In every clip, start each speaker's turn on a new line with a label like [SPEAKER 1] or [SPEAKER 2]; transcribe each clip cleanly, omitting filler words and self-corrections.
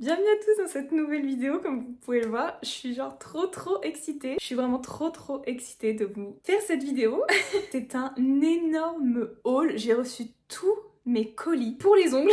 [SPEAKER 1] Bienvenue à tous dans cette nouvelle vidéo. Comme vous pouvez le voir, je suis genre trop excitée. Je suis vraiment trop excitée de vous faire cette vidéo. C'est un énorme haul. J'ai reçu tous mes colis pour les ongles.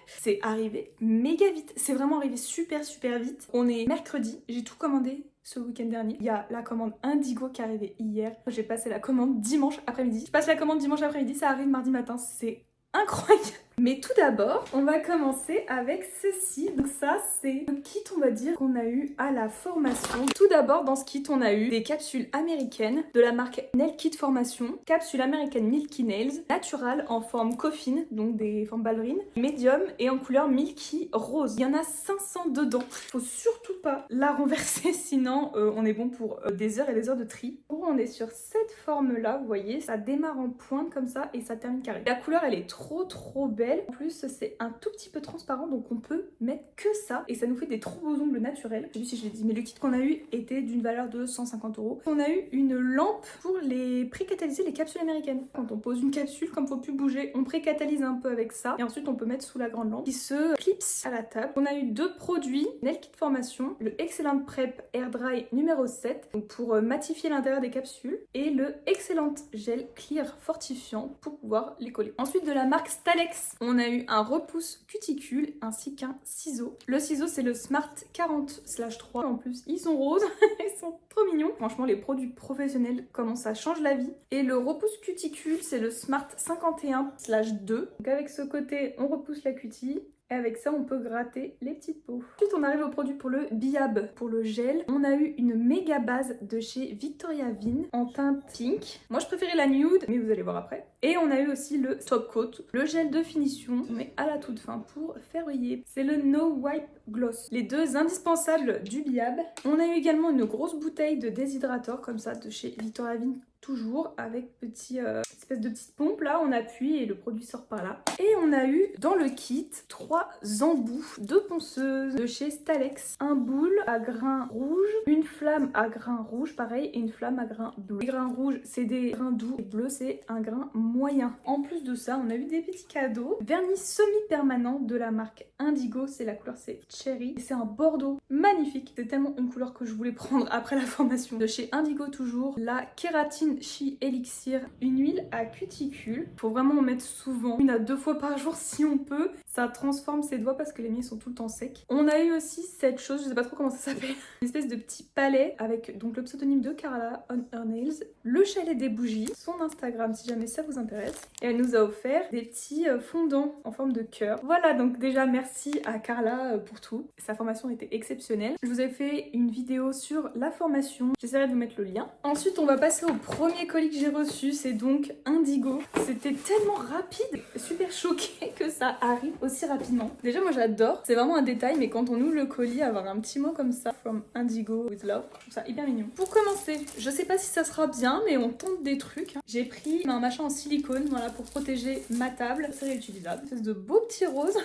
[SPEAKER 1] C'est arrivé méga vite. C'est vraiment arrivé super vite. On est mercredi. J'ai tout commandé ce week-end dernier. Il y a la commande Indigo qui est arrivée hier. J'ai passé la commande dimanche après-midi. Je passe la commande dimanche après-midi. Ça arrive mardi matin. C'est incroyable. Mais tout d'abord, on va commencer avec ceci. Donc ça, c'est le kit, on va dire, qu'on a eu à la formation. Tout d'abord, dans ce kit, on a eu des capsules américaines de la marque Nail Kit Formation. Capsule américaine Milky Nails, naturale en forme coffin, donc des formes ballerines, médium et en couleur Milky Rose. Il y en a 500 dedans. Faut surtout pas la renverser, sinon on est bon pour des heures et des heures de tri. On est sur cette forme-là, vous voyez, ça démarre en pointe comme ça et ça termine carré. La couleur, elle est trop belle. En plus, c'est un tout petit peu transparent, donc on peut mettre que ça et ça nous fait des trop beaux ongles naturels. Je sais plus si je l'ai dit, mais le kit qu'on a eu était d'une valeur de 150 €. On a eu une lampe pour les pré-catalyser les capsules américaines. Quand on pose une capsule, comme faut plus bouger, on pré-catalyse un peu avec ça et ensuite on peut mettre sous la grande lampe qui se clipse à la table. On a eu deux produits, Nail Kit Formation, le Excellent Prep Air Dry numéro 7, donc pour matifier l'intérieur des capsules, et le Excellent Gel Clear Fortifiant pour pouvoir les coller. Ensuite, de la marque Stalex, on a eu un repousse cuticule ainsi qu'un ciseau. Le ciseau, c'est le Smart 40/3. En plus, ils sont roses, ils sont trop mignons. Franchement, les produits professionnels, comment ça change la vie. Et le repousse cuticule, c'est le Smart 51/2. Donc avec ce côté, on repousse la cutie. Et avec ça, on peut gratter les petites peaux. Ensuite, on arrive au produit pour le Biab. Pour le gel, on a eu une méga base de chez Victoria Vin en teinte pink. Moi, je préférais la nude, mais vous allez voir après. Et on a eu aussi le Top Coat, le gel de finition, mais à la toute fin pour faire briller. C'est le No Wipe Gloss. Les deux indispensables du Biab. On a eu également une grosse bouteille de déshydrateur comme ça de chez Victoria Vin. Toujours avec espèce de petite pompe là, on appuie et le produit sort par là. Et on a eu dans le kit 3 embouts de ponceuse de chez Stalex. Un boule à grains rouge, une flamme à grains rouge pareil et une flamme à grains bleu. Les grains rouges c'est des grains doux et bleu c'est un grain moyen. En plus de ça, on a eu des petits cadeaux. Vernis semi-permanent de la marque Indigo, c'est la couleur c'est Cherry. Et c'est un bordeaux magnifique. C'est tellement une couleur que je voulais prendre après la formation. De chez Indigo toujours, la kératine She Elixir, une huile à cuticule. Faut vraiment en mettre souvent, 1 à 2 fois par jour si on peut. Ça transforme ses doigts parce que les miens sont tout le temps secs. On a eu aussi cette chose, je sais pas trop comment ça s'appelle, une espèce de petit palais avec donc le pseudonyme de Carla on Her Nails, le chalet des bougies, son Instagram si jamais ça vous intéresse. Et elle nous a offert des petits fondants en forme de cœur. Voilà, donc déjà merci à Carla pour tout. Sa formation était exceptionnelle. Je vous ai fait une vidéo sur la formation, j'essaierai de vous mettre le lien. Ensuite on va passer au premier colis que j'ai reçu, c'est donc Indigo. C'était tellement rapide, super choquée que ça arrive aussi rapidement. Déjà moi j'adore, c'est vraiment un détail, mais quand on ouvre le colis, avoir un petit mot comme ça, From Indigo with Love, je trouve ça hyper mignon. Pour commencer, je sais pas si ça sera bien, mais on tente des trucs. J'ai pris un machin en silicone, voilà, pour protéger ma table. C'est réutilisable. Une espèce de beau petit rose.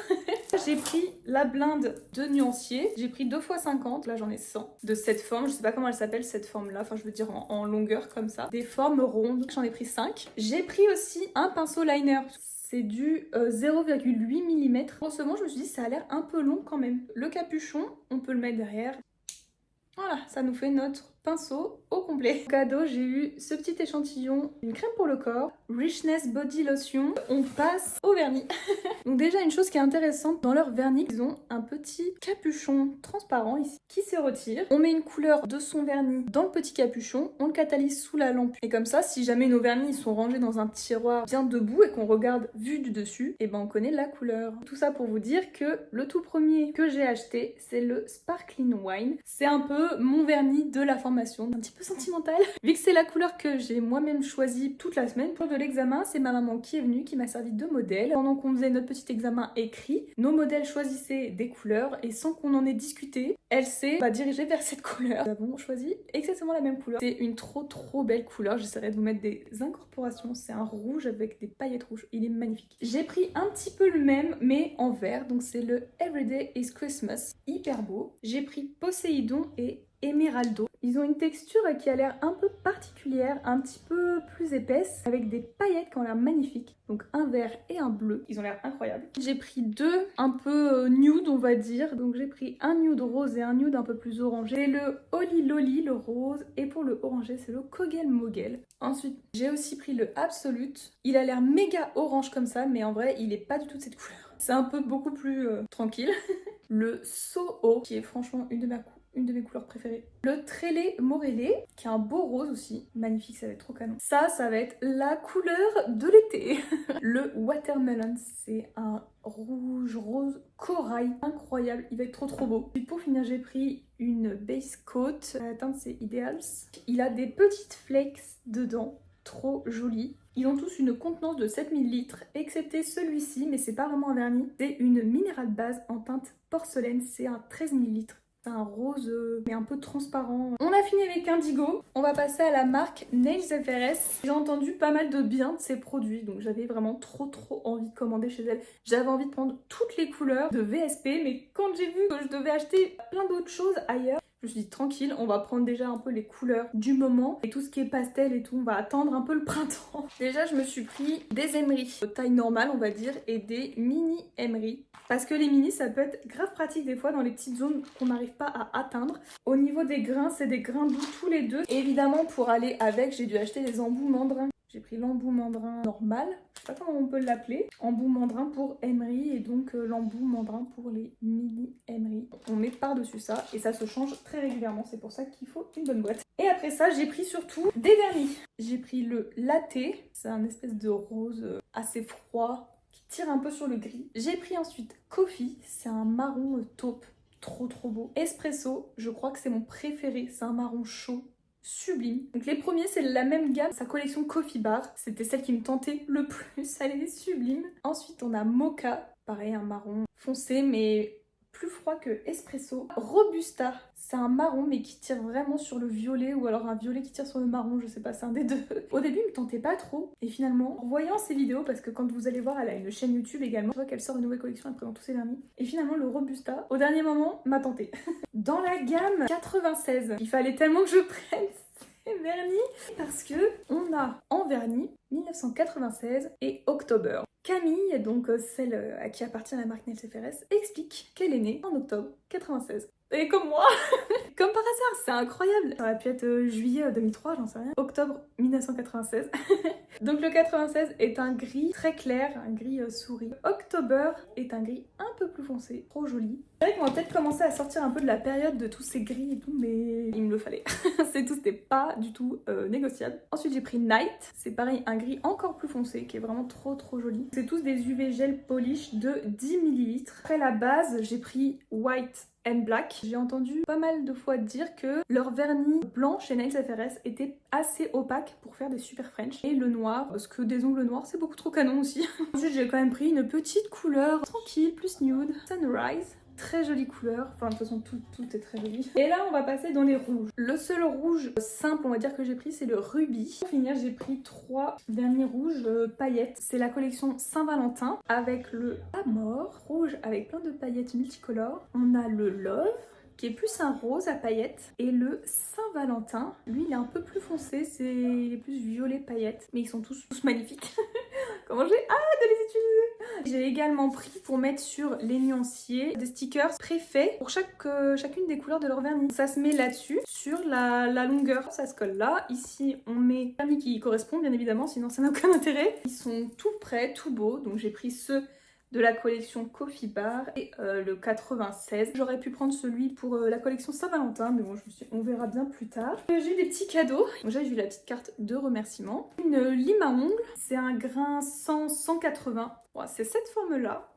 [SPEAKER 1] J'ai pris la blinde de nuancier. J'ai pris 2 x 50, là j'en ai 100. De cette forme, je sais pas comment elle s'appelle cette forme-là, enfin je veux dire en longueur comme ça. Des formes rondes, j'en ai pris 5. J'ai pris aussi un pinceau liner. C'est du 0,8 mm. Grosso, je me suis dit ça a l'air un peu long quand même. Le capuchon, on peut le mettre derrière. Voilà, ça nous fait notre pinceau au complet. En cadeau, j'ai eu ce petit échantillon, une crème pour le corps, Richness Body Lotion. On passe au vernis. Donc déjà, une chose qui est intéressante, dans leur vernis, ils ont un petit capuchon transparent ici qui se retire. On met une couleur de son vernis dans le petit capuchon, on le catalyse sous la lampe. Et comme ça, si jamais nos vernis sont rangés dans un tiroir bien debout et qu'on regarde vu du dessus, et ben on connaît la couleur. Tout ça pour vous dire que le tout premier que j'ai acheté, c'est le Sparkling Wine. C'est un peu mon vernis de la formation, un petit peu sentimental. Vu que c'est la couleur que j'ai moi-même choisie toute la semaine pour de l'examen, c'est ma maman qui est venue, qui m'a servi de modèle. Pendant qu'on faisait notre petit examen écrit, nos modèles choisissaient des couleurs et sans qu'on en ait discuté, elle s'est dirigée vers cette couleur. Nous avons choisi exactement la même couleur. C'est une trop belle couleur. J'essaierai de vous mettre des incorporations. C'est un rouge avec des paillettes rouges. Il est magnifique. J'ai pris un petit peu le même, mais en vert. Donc c'est le Everyday is Christmas. Hyper beau. J'ai pris Poséidon et Emeraldo. Ils ont une texture qui a l'air un peu particulière, un petit peu plus épaisse, avec des paillettes qui ont l'air magnifiques. Donc un vert et un bleu, ils ont l'air incroyables. J'ai pris deux un peu nude on va dire. Donc j'ai pris un nude rose et un nude un peu plus orangé. Le Holy Lolly, le rose, et pour le orangé c'est le Kogel Mogel. Ensuite j'ai aussi pris le Absolute. Il a l'air méga orange comme ça, mais en vrai il est pas du tout de cette couleur. C'est un peu beaucoup plus tranquille. Le Soho, qui est franchement une de mes couleurs préférées. Le Trélé Morelé, qui est un beau rose aussi. Magnifique, ça va être trop canon. Ça va être la couleur de l'été. Le Watermelon, c'est un rouge rose corail. Incroyable, il va être trop beau. Et pour finir, j'ai pris une base coat. La teinte, c'est Ideals. Il a des petites flakes dedans. Trop joli. Ils ont tous une contenance de 7 ml, excepté celui-ci, mais c'est pas vraiment un vernis. C'est une minérale base en teinte porcelaine, c'est un 13 ml. C'est un rose mais un peu transparent. On a fini avec Indigo. On va passer à la marque Nails FRS. J'ai entendu pas mal de bien de ces produits, donc j'avais vraiment trop envie de commander chez elle. J'avais envie de prendre toutes les couleurs de VSP, mais quand j'ai vu que je devais acheter plein d'autres choses ailleurs, je me suis dit tranquille, on va prendre déjà un peu les couleurs du moment et tout ce qui est pastel et tout, on va attendre un peu le printemps. Déjà je me suis pris des emery de taille normale on va dire et des mini emery parce que les mini ça peut être grave pratique des fois dans les petites zones qu'on n'arrive pas à atteindre. Au niveau des grains, c'est des grains doux tous les deux. Et évidemment pour aller avec, j'ai dû acheter des embouts mandrins. J'ai pris l'embout mandrin normal, je sais pas comment on peut l'appeler, embout mandrin pour emery et donc l'embout mandrin pour les mini emery. On met par-dessus ça et ça se change très régulièrement, c'est pour ça qu'il faut une bonne boîte. Et après ça, j'ai pris surtout des vernis. J'ai pris le latte, c'est un espèce de rose assez froid qui tire un peu sur le gris. J'ai pris ensuite Coffee, c'est un marron taupe, trop beau. Espresso, je crois que c'est mon préféré, c'est un marron chaud. Sublime. Donc les premiers c'est la même gamme, sa collection Coffee Bar, c'était celle qui me tentait le plus, elle est sublime. Ensuite on a Mocha, pareil un marron foncé mais plus froid que Espresso. Robusta, c'est un marron mais qui tire vraiment sur le violet ou alors un violet qui tire sur le marron, je sais pas, c'est un des deux. Au début il me tentait pas trop et finalement en voyant ses vidéos, parce que quand vous allez voir elle a une chaîne YouTube également, je vois qu'elle sort une nouvelle collection, elle présente tous ses vernis. Et finalement le Robusta au dernier moment m'a tenté. Dans la gamme 96, il fallait tellement que je prenne ces vernis parce que on a en vernis 1996 et October. Camille, donc celle à qui appartient la marque Nails FRS, explique qu'elle est née en octobre 96. Et comme moi. Comme par hasard, c'est incroyable. Ça aurait pu être juillet 2003, j'en sais rien. Octobre 1996. Donc le 96 est un gris très clair, un gris souris. October est un gris un peu plus foncé, trop joli. C'est vrai qu'on va peut-être commencer à sortir un peu de la période de tous ces gris et tout, mais il me le fallait. C'est tout, c'était pas du tout négociable. Ensuite j'ai pris Night, c'est pareil, un gris encore plus foncé qui est vraiment trop joli. C'est tous des UV gel polish de 10 ml. Après la base, j'ai pris White and Black. J'ai entendu pas mal de fois dire que leur vernis blanc chez Nails FRS était assez opaque pour faire des super French. Et le noir, parce que des ongles noirs c'est beaucoup trop canon aussi. Ensuite j'ai quand même pris une petite couleur tranquille, plus nude, Sunrise. Très jolie couleur, enfin de toute façon tout est très joli. Et là on va passer dans les rouges. Le seul rouge simple on va dire que j'ai pris c'est le Ruby. Pour finir j'ai pris 3 vernis rouges paillettes. C'est la collection Saint-Valentin avec le Amor rouge avec plein de paillettes multicolores. On a le Love qui est plus un rose à paillettes et le Saint-Valentin, lui il est un peu plus foncé, c'est plus violet paillettes, mais ils sont tous magnifiques. Comment j'ai hâte de les utiliser. J'ai également pris pour mettre sur les nuanciers des stickers préfaits pour chacune des couleurs de leur vernis. Ça se met là-dessus, sur la longueur, ça se colle là. Ici on met un vernis qui correspond bien évidemment, sinon ça n'a aucun intérêt. Ils sont tout prêts, tout beaux, donc j'ai pris ceux de la collection Coffee Bar et le 96. J'aurais pu prendre celui pour la collection Saint-Valentin, mais bon, on verra bien plus tard. J'ai eu des petits cadeaux. Déjà, j'ai eu la petite carte de remerciement. Une lime à ongles. C'est un grain 100-180. Bon, c'est cette forme-là,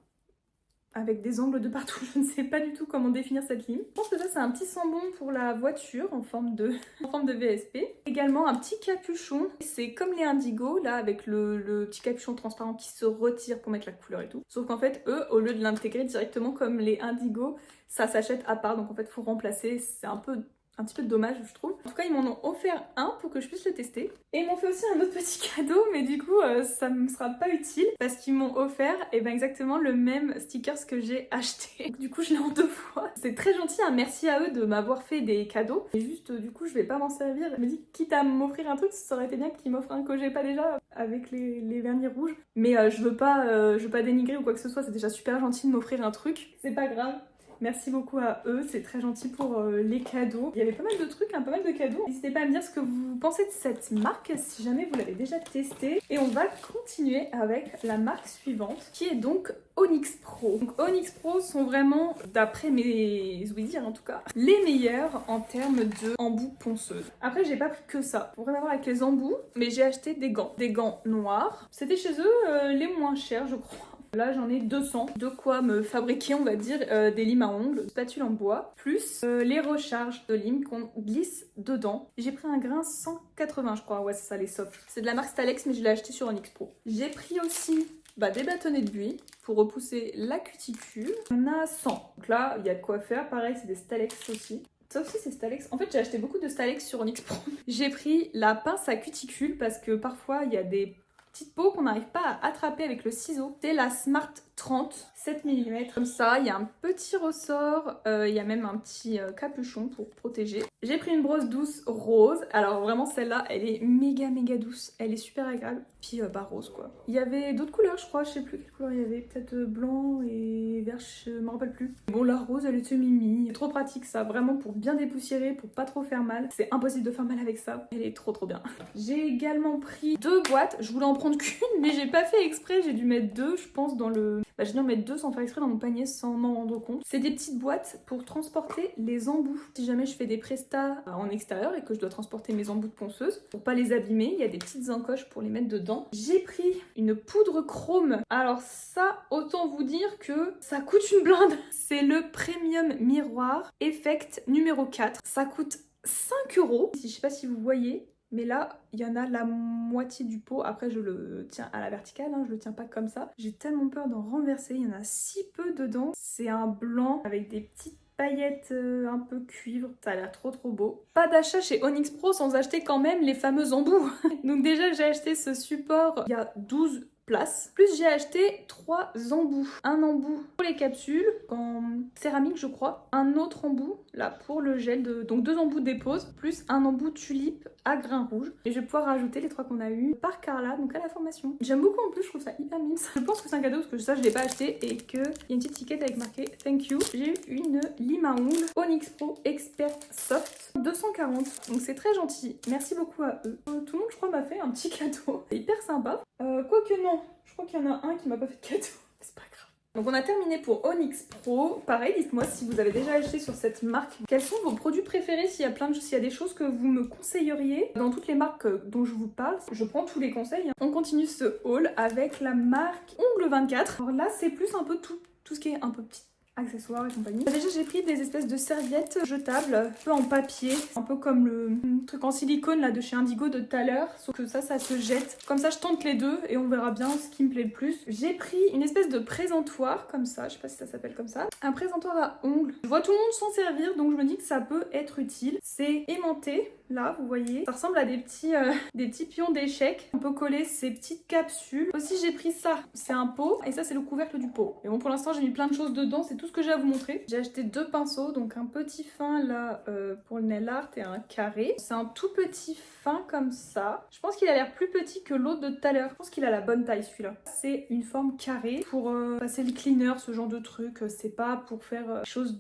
[SPEAKER 1] avec des angles de partout. Je ne sais pas du tout comment définir cette lime. Je pense que ça, c'est un petit sambon pour la voiture en forme de VSP. Également, un petit capuchon. C'est comme les Indigo, là, avec le petit capuchon transparent qui se retire pour mettre la couleur et tout. Sauf qu'en fait, eux, au lieu de l'intégrer directement comme les Indigo, ça s'achète à part. Donc en fait, il faut remplacer. C'est un peu un petit peu dommage je trouve. En tout cas ils m'en ont offert un pour que je puisse le tester. Et ils m'ont fait aussi un autre petit cadeau mais du coup ça me sera pas utile parce qu'ils m'ont offert exactement le même stickers que j'ai acheté. Donc, du coup je l'ai en 2 fois. C'est très gentil, hein. Merci à eux de m'avoir fait des cadeaux. Et juste du coup je vais pas m'en servir. Je me dis quitte à m'offrir un truc, ça aurait été bien qu'ils m'offrent un que j'ai pas déjà avec les vernis rouges. Mais je veux pas dénigrer ou quoi que ce soit, c'est déjà super gentil de m'offrir un truc. C'est pas grave. Merci beaucoup à eux, c'est très gentil pour les cadeaux. Il y avait pas mal de trucs, hein, pas mal de cadeaux. N'hésitez pas à me dire ce que vous pensez de cette marque, si jamais vous l'avez déjà testée. Et on va continuer avec la marque suivante, qui est donc Onyx Pro. Donc Onyx Pro sont vraiment, d'après mes ouïes-dire en tout cas, les meilleurs en termes de embouts ponceuses. Après j'ai pas pris que ça, pour rien à voir avec les embouts, mais j'ai acheté des gants noirs. C'était chez eux les moins chers je crois. Là j'en ai 200, de quoi me fabriquer on va dire des limes à ongles, spatule en bois, plus les recharges de limes qu'on glisse dedans. J'ai pris un grain 180 je crois, ouais c'est ça les soft. C'est de la marque Stalex mais je l'ai acheté sur Onyx Pro. J'ai pris aussi des bâtonnets de buis pour repousser la cuticule. On a 100, donc là il y a de quoi faire, pareil c'est des Stalex aussi. Ça aussi c'est Stalex. En fait j'ai acheté beaucoup de Stalex sur Onyx Pro. J'ai pris la pince à cuticule parce que parfois il y a des petite peau qu'on n'arrive pas à attraper avec le ciseau. C'est la Smart 30, 7 mm. Comme ça, il y a un petit ressort, il y a même un petit capuchon pour protéger. J'ai pris une brosse douce rose. Alors vraiment celle-là, elle est méga douce. Elle est super agréable. Puis rose quoi. Il y avait d'autres couleurs je crois, je sais plus quelle couleur il y avait. Peut-être blanc et vert, je me rappelle plus. Bon la rose elle était mimi. C'est trop pratique ça, vraiment pour bien dépoussiérer, pour pas trop faire mal. C'est impossible de faire mal avec ça. Elle est trop bien. J'ai également pris 2 boîtes. Je voulais en prendre qu'une mais j'ai pas fait exprès. J'ai dû mettre 2 je pense dans le... j'ai dû en mettre 2 sans faire exprès dans mon panier sans m'en rendre compte. C'est des petites boîtes pour transporter les embouts. Si jamais je fais des prestats en extérieur et que je dois transporter mes embouts de ponceuse, pour pas les abîmer, il y a des petites encoches pour les mettre dedans. J'ai pris une poudre chrome. Alors ça, autant vous dire que ça coûte une blinde. C'est le Premium Miroir Effect numéro 4. Ça coûte 5 €. Je sais pas si vous voyez. Mais là, il y en a la moitié du pot. Après, je le tiens à la verticale, hein, je le tiens pas comme ça. J'ai tellement peur d'en renverser. Il y en a si peu dedans. C'est un blanc avec des petites paillettes un peu cuivre. Ça a l'air trop beau. Pas d'achat chez Onyx Pro sans acheter quand même les fameux embouts. Donc déjà, j'ai acheté ce support. Il y a 12 places. Plus j'ai acheté 3 embouts. Un embout pour les capsules en céramique je crois. Un autre embout là pour le gel donc 2 embouts de dépose plus un embout tulipe à grains rouges. Et je vais pouvoir rajouter les 3 qu'on a eu par Carla donc à la formation. J'aime beaucoup en plus, je trouve ça hyper mime. Je pense que c'est un cadeau parce que ça je l'ai pas acheté et qu'il y a une petite étiquette avec marqué thank you. J'ai eu une lime à ongles Onyx Pro Expert Soft 240. Donc c'est très gentil. Merci beaucoup à eux. Tout le monde je crois m'a fait un petit cadeau. C'est hyper sympa. Quoique non, je crois qu'il y en a un qui m'a pas fait de cadeau. C'est pas grave. Donc on a terminé pour Onyx Pro. Pareil, dites-moi si vous avez déjà acheté sur cette marque. Quels sont vos produits préférés, s'il y a plein de choses, s'il y a des choses que vous me conseilleriez. Dans toutes les marques dont je vous parle, je prends tous les conseils. On continue ce haul avec la marque Ongle 24. Alors là, c'est plus un peu tout ce qui est un peu petit. Accessoires et compagnie. Déjà j'ai pris des espèces de serviettes jetables, un peu en papier, un peu comme le truc en silicone là de chez Indigo de tout à l'heure, sauf que ça se jette. Comme ça je tente les deux et on verra bien ce qui me plaît le plus. J'ai pris une espèce de présentoir comme ça, je sais pas si ça s'appelle comme ça, un présentoir à ongles. Je vois tout le monde s'en servir donc je me dis que ça peut être utile. C'est aimanté, là vous voyez, ça ressemble à des petits pions d'échecs. On peut coller ces petites capsules. Aussi j'ai pris ça, c'est un pot et ça c'est le couvercle du pot. Et bon pour l'instant j'ai mis plein de choses dedans, c'est tout ce que j'ai à vous montrer. J'ai acheté 2 pinceaux, donc un petit fin là pour le nail art et un carré. C'est un tout petit fin comme ça. Je pense qu'il a l'air plus petit que l'autre de tout à l'heure. Je pense qu'il a la bonne taille celui-là. C'est une forme carrée pour passer le cleaner, ce genre de truc. C'est pas pour faire quelque chose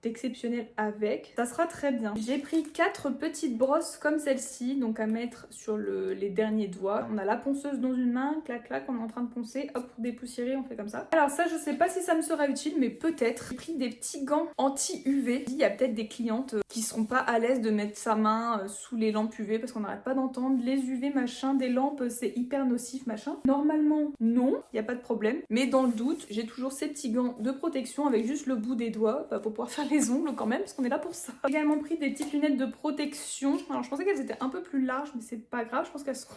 [SPEAKER 1] d'exceptionnel avec. Ça sera très bien. J'ai pris 4 petites brosses comme celle-ci, donc à mettre sur les derniers doigts. On a la ponceuse dans une main, clac clac, on est en train de poncer, hop, pour dépoussiérer, on fait comme ça. Alors ça, je sais pas si ça me sera utile, mais peut-être. J'ai pris des petits gants anti-UV. Il y a peut-être des clientes qui seront pas à l'aise de mettre sa main sous les lampes UV parce qu'on n'arrête pas d'entendre les UV machin, des lampes, c'est hyper nocif machin. Normalement, non, il n'y a pas de problème. Mais dans le doute, j'ai toujours ces petits gants de protection avec juste le bout des doigts pour pouvoir faire les ongles quand même parce qu'on est là pour ça. J'ai également pris des petites lunettes de protection. Alors je pensais qu'elles étaient un peu plus larges mais c'est pas grave, je pense qu'elles seront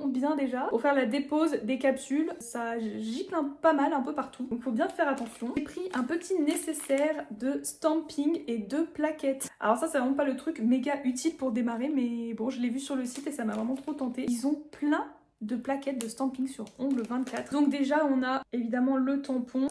[SPEAKER 1] bien déjà. Pour faire la dépose des capsules, ça gicle pas mal un peu partout. Donc faut bien faire attention. J'ai pris un petit nécessaire de stamping et de plaquettes. Alors ça c'est vraiment pas le truc méga utile pour démarrer, mais bon je l'ai vu sur le site et ça m'a vraiment trop tenté. Ils ont plein de plaquettes de stamping sur ongles 24. Donc déjà on a évidemment le tampon,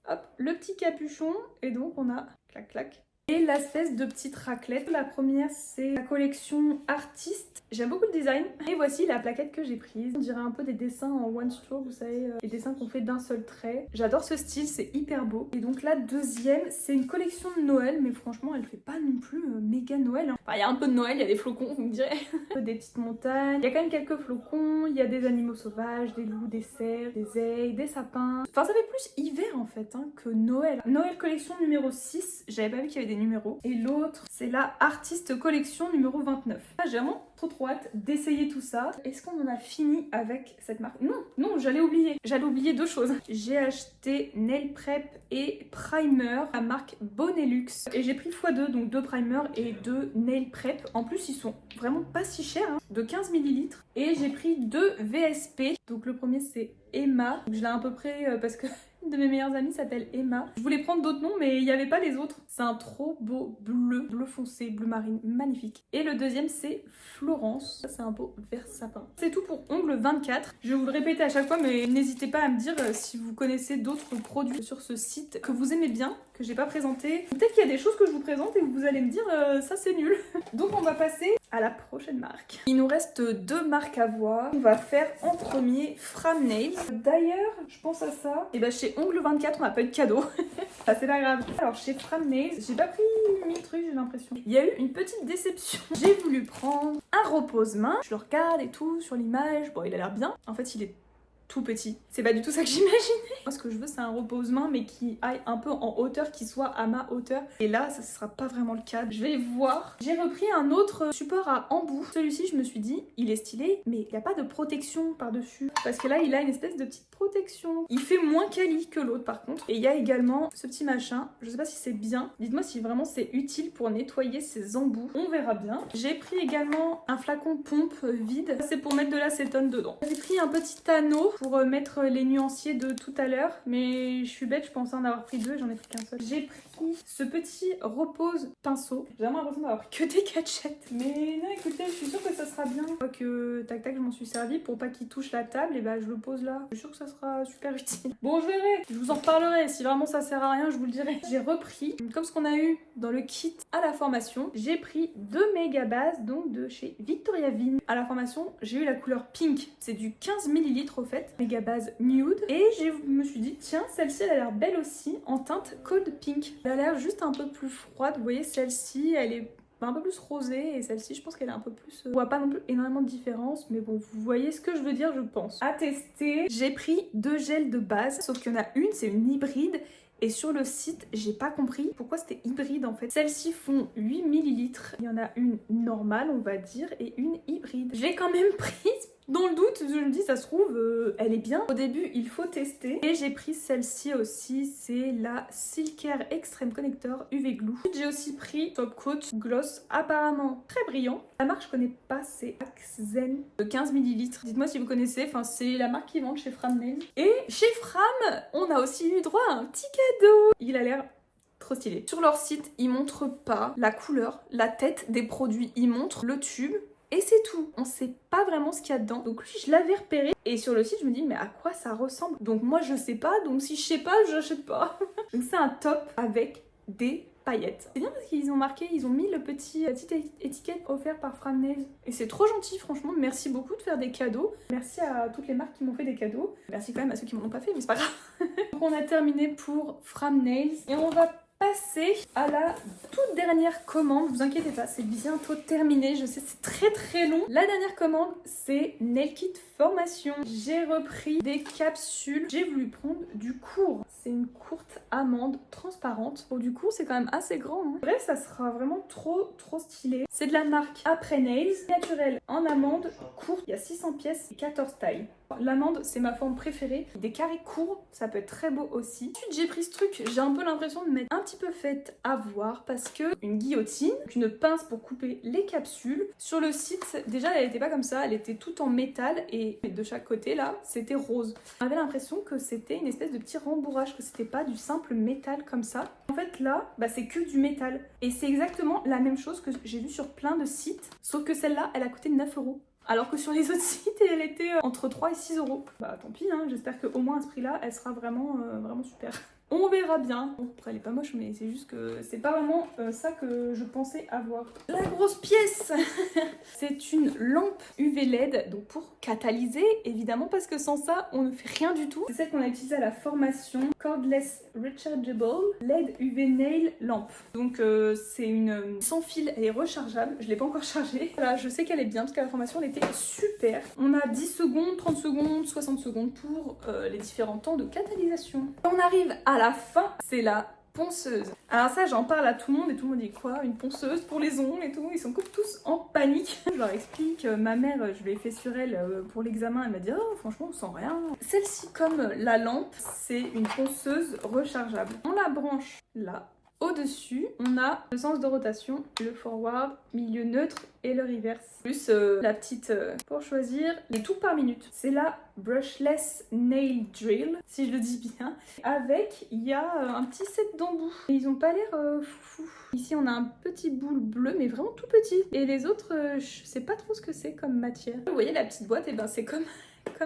[SPEAKER 1] hop, le petit capuchon et donc on a clac clac. Et l'espèce de petite raclette. La première, c'est la collection Artiste. J'aime beaucoup le design. Et voici la plaquette que j'ai prise. On dirait un peu des dessins en one stroke, vous savez, les dessins qu'on fait d'un seul trait. J'adore ce style, c'est hyper beau. Et donc la deuxième, c'est une collection de Noël, mais franchement, elle fait pas non plus méga Noël. Enfin, il y a un peu de Noël, il y a des flocons, vous me direz. Des petites montagnes. Il y a quand même quelques flocons. Il y a des animaux sauvages, des loups, des cerfs, des aigles, des sapins. Enfin, ça fait plus hiver en fait que Noël. Noël collection numéro 6. J'avais pas vu qu'il y avait des numéros. Et l'autre, c'est la Artiste collection numéro 29. J'ai vraiment trop hâte d'essayer tout ça. Est-ce qu'on en a fini avec cette marque? Non, j'allais oublier deux choses. J'ai acheté Nail Prep et Primer, la marque Bonelux. Et j'ai pris x2, donc 2 primers et 2 Nail Prep. En plus, ils sont vraiment pas si chers, de 15 ml. Et j'ai pris 2 VSP. Donc le premier, c'est Emma. Je l'ai à peu près parce que une de mes meilleures amies s'appelle Emma. Je voulais prendre d'autres noms mais il n'y avait pas les autres. C'est un trop beau bleu foncé, bleu marine, magnifique. Et le deuxième c'est Florence. Ça c'est un beau vert sapin. C'est tout pour ongles 24. Je vais vous le répéter à chaque fois mais n'hésitez pas à me dire si vous connaissez d'autres produits sur ce site que vous aimez bien, que j'ai pas présenté. Peut-être qu'il y a des choses que je vous présente et que vous allez me dire ça c'est nul. Donc on va passer à la prochaine marque. Il nous reste 2 marques à voir. On va faire en premier Framnails. D'ailleurs, je pense à ça. Et bah chez Ongles 24, on n'a pas eu de cadeau. Bah, c'est pas grave. Alors chez Framnails, j'ai pas pris 1000 trucs, j'ai l'impression. Il y a eu une petite déception. J'ai voulu prendre un repose-main. Je le regarde et tout sur l'image. Bon, il a l'air bien. En fait, il est tout petit. C'est pas du tout ça que j'imaginais. Moi, ce que je veux, c'est un repose-main, mais qui aille un peu en hauteur, qui soit à ma hauteur. Et là, ça sera pas vraiment le cas. Je vais voir. J'ai repris un autre support à embout. Celui-ci, je me suis dit, il est stylé, mais il n'y a pas de protection par-dessus. Parce que là, il a une espèce de petite protection. Il fait moins quali que l'autre, par contre. Et il y a également ce petit machin. Je sais pas si c'est bien. Dites-moi si vraiment c'est utile pour nettoyer ces embouts. On verra bien. J'ai pris également un flacon pompe vide. C'est pour mettre de l'acétone dedans. J'ai pris un petit anneau pour mettre les nuanciers de tout à l'heure, mais je suis bête, je pensais en avoir pris 2, j'en ai pris qu'un seul. J'ai pris ce petit repose pinceau. J'ai vraiment l'impression d'avoir pris que des gadgets. Mais non, écoutez, je suis sûre que ça sera bien. Je vois que tac tac, je m'en suis servi pour pas qu'il touche la table, et bah je le pose là. Je suis sûre que ça sera super utile. Bon, je verrai, je vous en reparlerai. Si vraiment ça sert à rien, je vous le dirai. J'ai repris, comme ce qu'on a eu dans le kit à la formation, j'ai pris 2 méga bases, donc de chez Victoria Vin. À la formation, j'ai eu la couleur pink. C'est du 15 ml au fait. Méga base nude. Et je me suis dit, tiens, celle-ci, elle a l'air belle aussi, en teinte cold pink. Elle a l'air juste un peu plus froide. Vous voyez, celle-ci, elle est un peu plus rosée. Et celle-ci, je pense qu'elle est un peu plus... On voit pas non plus énormément de différence. Mais bon, vous voyez ce que je veux dire, je pense. À tester, j'ai pris 2 gels de base. Sauf qu'il y en a une, c'est une hybride. Et sur le site, j'ai pas compris pourquoi c'était hybride en fait. Celles-ci font 8 ml. Il y en a une normale, on va dire, et une hybride. J'ai quand même prise dans le doute, je me dis, ça se trouve, elle est bien. Au début, il faut tester. Et j'ai pris celle-ci aussi, c'est la Silkair Extreme Connector UV Glue. J'ai aussi pris Top Coat Gloss, apparemment très brillant. La marque, je connais pas, c'est Axen de 15 ml. Dites-moi si vous connaissez, enfin, c'est la marque qui vend chez Framnails. Et chez Fram, on a aussi eu droit à un petit cadeau. Il a l'air trop stylé. Sur leur site, ils montrent pas la couleur, la tête des produits. Ils montrent le tube. Et c'est tout, on sait pas vraiment ce qu'il y a dedans. Donc lui, je l'avais repéré. Et sur le site, je me dis, mais à quoi ça ressemble? Donc moi, je sais pas. Donc si je sais pas, j'achète pas. Donc c'est un top avec des paillettes. C'est bien parce qu'ils ont marqué, ils ont mis la petite étiquette offerte par Framnails. Et c'est trop gentil, franchement. Merci beaucoup de faire des cadeaux. Merci à toutes les marques qui m'ont fait des cadeaux. Merci quand même à ceux qui m'en ont pas fait, mais c'est pas grave. Donc on a terminé pour Framnails. Et on va passer à la toute dernière commande. Vous inquiétez pas, c'est bientôt terminé. Je sais, c'est très long. La dernière commande, c'est Nail Kit Formation. J'ai repris des capsules. J'ai voulu prendre du court. C'est une courte amande transparente. Pour du court, c'est quand même assez grand. Bref, ça sera vraiment trop stylé. C'est de la marque Après Nails. Naturel en amande, courte. Il y a 600 pièces et 14 tailles. L'amande, c'est ma forme préférée. Des carrés courts, ça peut être très beau aussi. Ensuite, j'ai pris ce truc, j'ai un peu l'impression de m'être un petit peu faite avoir parce que une guillotine, une pince pour couper les capsules. Sur le site, déjà, elle n'était pas comme ça, elle était toute en métal et de chaque côté, là, c'était rose. On avait l'impression que c'était une espèce de petit rembourrage, que c'était pas du simple métal comme ça. En fait, là, c'est que du métal. Et c'est exactement la même chose que j'ai vu sur plein de sites, sauf que celle-là, elle a coûté 9 €. Alors que sur les autres sites, elle était entre 3 et 6 €. Tant pis, hein, j'espère qu'au moins à ce prix-là, elle sera vraiment super. On verra bien. Bon, après, elle est pas moche, mais c'est juste que c'est pas vraiment ça que je pensais avoir. La grosse pièce c'est une lampe UV LED, donc pour catalyser, évidemment, parce que sans ça, on ne fait rien du tout. C'est celle qu'on a utilisée à la formation Cordless Rechargeable LED UV Nail Lamp. Donc c'est une sans fil, elle est rechargeable. Je l'ai pas encore chargée. Voilà, je sais qu'elle est bien, parce qu'à la formation, elle était super. On a 10 secondes, 30 secondes, 60 secondes pour les différents temps de catalysation. On arrive à la fin, c'est la ponceuse. Alors ça, j'en parle à tout le monde et tout le monde dit quoi? Une ponceuse pour les ongles et tout. Ils sont comme tous en panique. Je leur explique, ma mère, je l'ai fait sur elle pour l'examen. Elle m'a dit, oh franchement, on sent rien. Celle-ci, comme la lampe, c'est une ponceuse rechargeable. On la branche là. Au-dessus, on a le sens de rotation, le forward, milieu neutre et le reverse. Plus la petite pour choisir les tours par minute. C'est la Brushless Nail Drill, si je le dis bien. Avec, il y a un petit set d'embouts. Ils ont pas l'air foufou. Ici, on a un petit boule bleu, mais vraiment tout petit. Et les autres, je sais pas trop ce que c'est comme matière. Vous voyez la petite boîte, et c'est comme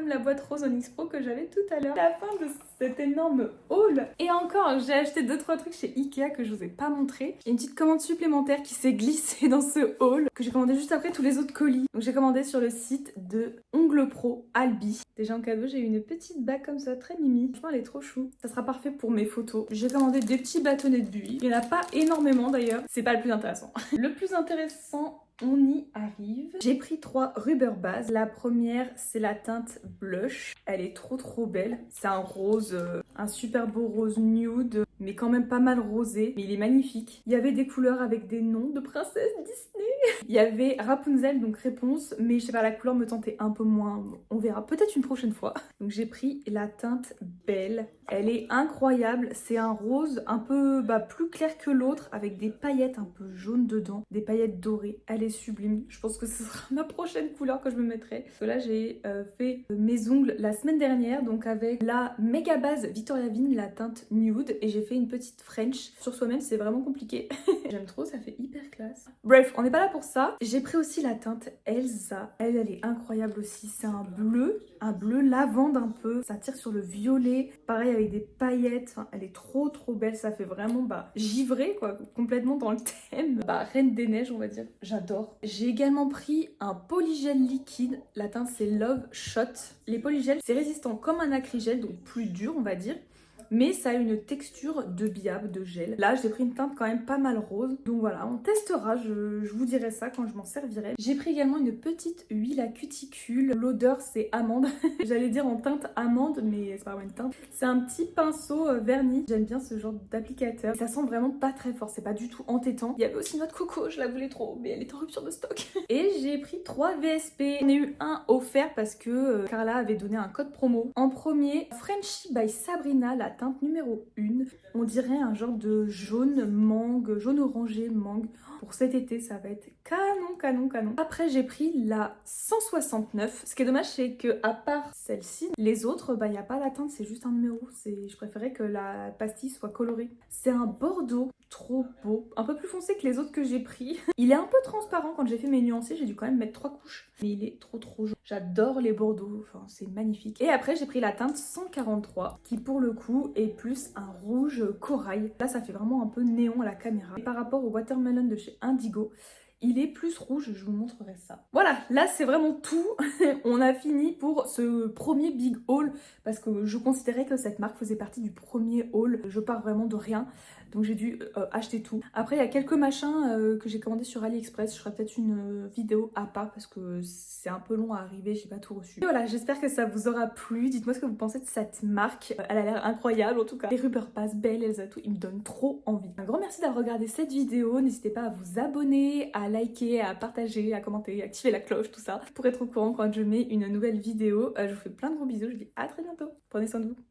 [SPEAKER 1] la boîte rose Onyx Pro que j'avais tout à l'heure. La fin de cet énorme haul. Et encore, j'ai acheté 2-3 trucs chez Ikea que je vous ai pas montré. Une petite commande supplémentaire qui s'est glissée dans ce haul, que j'ai commandé juste après tous les autres colis. Donc j'ai commandé sur le site de Ongles Pro Albi. Déjà en cadeau, j'ai eu une petite bague comme ça, très mimi. Franchement, elle est trop chou. Ça sera parfait pour mes photos. J'ai commandé des petits bâtonnets de buis. Il n'y en a pas énormément d'ailleurs. C'est pas le plus intéressant. Le plus intéressant, on y arrive. J'ai pris 3 Rubber Base. La première, c'est la teinte blush. Elle est trop belle. C'est un rose, un super beau rose nude, mais quand même pas mal rosé. Mais il est magnifique. Il y avait des couleurs avec des noms de princesses Disney. Il y avait Rapunzel, donc réponse, mais je sais pas, la couleur me tentait un peu moins. On verra peut-être une prochaine fois. Donc j'ai pris la teinte Belle. Elle est incroyable. C'est un rose un peu plus clair que l'autre, avec des paillettes un peu jaunes dedans, des paillettes dorées. Elle est sublime. Je pense que ce sera ma prochaine couleur que je me mettrai. Parce que là, j'ai fait mes ongles la semaine dernière, donc avec la méga base Victoria Vigne, la teinte nude, et j'ai fait une petite French. Sur soi-même, c'est vraiment compliqué. J'aime trop, ça fait hyper classe. Bref, on n'est pas là pour ça. J'ai pris aussi la teinte Elsa. Elle est incroyable aussi. C'est un bleu lavande un peu. Ça tire sur le violet. Pareil avec des paillettes. Enfin, elle est trop belle. Ça fait vraiment givré quoi, complètement dans le thème. Reine des neiges, on va dire. J'adore. J'ai également pris un polygel liquide. La teinte c'est Love Shot. Les polygels, c'est résistant comme un acrygel, donc plus dur on va dire. Mais ça a une texture de biab, de gel. Là, j'ai pris une teinte quand même pas mal rose. Donc voilà, on testera, je vous dirai ça quand je m'en servirai. J'ai pris également une petite huile à cuticule. L'odeur, c'est amande. J'allais dire en teinte amande, mais c'est pas vraiment une teinte. C'est un petit pinceau vernis. J'aime bien ce genre d'applicateur. Ça sent vraiment pas très fort, c'est pas du tout entêtant. Il y avait aussi notre coco, je la voulais trop, mais elle est en rupture de stock. Et j'ai pris 3 VSP. J'en ai eu un offert parce que Carla avait donné un code promo. En premier, Frenchy by Sabrina, la teinte numéro 1. On dirait un genre de jaune mangue, jaune orangé mangue. Pour cet été, ça va être canon. Après, j'ai pris la 169. Ce qui est dommage, c'est que à part celle-ci, les autres, il n'y a pas la teinte, c'est juste un numéro. Je préférais que la pastille soit colorée. C'est un bordeaux trop beau, un peu plus foncé que les autres que j'ai pris. Il est un peu transparent. Quand j'ai fait mes nuancés, j'ai dû quand même mettre 3 couches. Mais il est trop jaune. J'adore les bordeaux, enfin c'est magnifique. Et après, j'ai pris la teinte 143, qui pour le coup est plus un rouge corail. Là, ça fait vraiment un peu néon à la caméra. Et par rapport au watermelon de chez Indigo, il est plus rouge, je vous montrerai ça. Voilà, là c'est vraiment tout. On a fini pour ce premier big haul parce que je considérais que cette marque faisait partie du premier haul. Je pars vraiment de rien. donc j'ai dû acheter tout. Après il y a quelques machins que j'ai commandé sur AliExpress, je ferai peut-être une vidéo à part parce que c'est un peu long à arriver, j'ai pas tout reçu. Et voilà, j'espère que ça vous aura plu, dites-moi ce que vous pensez de cette marque, elle a l'air incroyable en tout cas. Les Rubber Pass, Belle, Elsa, tout, ils me donnent trop envie. Un grand merci d'avoir regardé cette vidéo, n'hésitez pas à vous abonner, à liker, à partager, à commenter, à activer la cloche, tout ça, pour être au courant quand je mets une nouvelle vidéo. Je vous fais plein de gros bisous, je vous dis à très bientôt, prenez soin de vous.